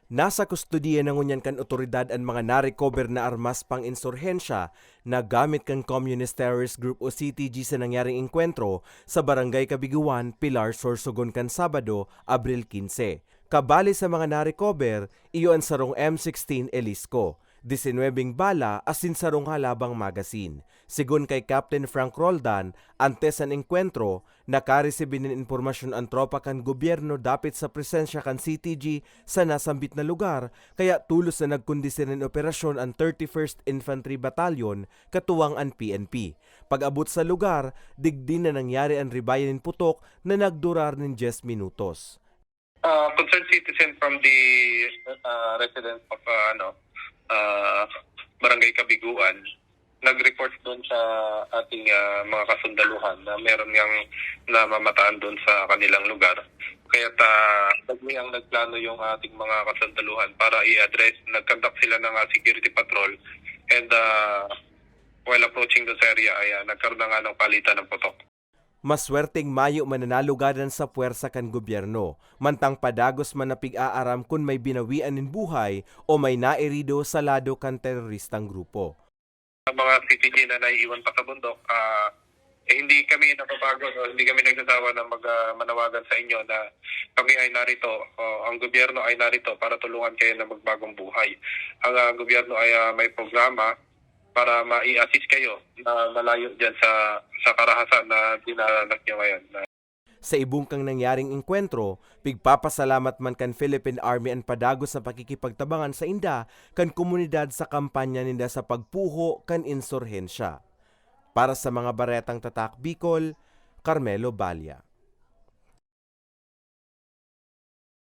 Nasa kustudiya ng ngunyan kan otoridad ang mga narecover na armas pang insurhensya na gamit kan Communist Terrorist Group o CTG sa nangyaring engkwentro sa Barangay Kabiguan, Pilar, Sorsogon kan Sabado, Abril 15. Kabali sa mga narecover, iyo ang sarong M16 Elisco, 19 bala asin sarong halabang magasin. Sigun kay Captain Frank Roldan, antes ang engkwentro, nakaresibin ng impormasyon ang tropa kan gobyerno dapit sa presensya kan CTG sa nasambit na lugar, kaya tulos na nagkondisyon ng operasyon ang 31st Infantry Battalion katuwang ang PNP. Pag-abot sa lugar, digdi na nangyari ang ribayan ng putok na nagdurar ng 10 minutos. Concerned citizen from the resident of Barangay Kabiguan nag-report doon sa ating mga kasundaluhan na meron ngang namamataan doon sa kanilang lugar. Kaya bagmi ang nagplano yung ating mga kasundaluhan para i-address. Nag-conduct sila ng security patrol and while approaching this area ay nagkaroon na nga ng palitan ng putok. Maswerteng mayo mananalugadan sa puwersa kan gobyerno, mantang padagos man napig-aaram kung may binawian ng buhay o may nairido sa lado kan teroristang grupo. Ang mga CTG na naiiwan pa sa bundok, hindi kami napabago, hindi kami nagsasawa na manawagan sa inyo na kami ay narito, ang gobyerno ay narito para tulungan kayo na magbagong buhay. Ang gobyerno ay may programa para mai-assist kayo na malayo dyan sa karahasan na dinaranas nyo ngayon. Sa ibungkang nangyaring engkwentro, pigpapasalamat man kan Philippine Army ang padagos sa pakikipagtabangan sa inda kan komunidad sa kampanya ninda sa pagpuho kan insurhensya. Para sa mga baretang tatak Bicol, Carmelo Balya.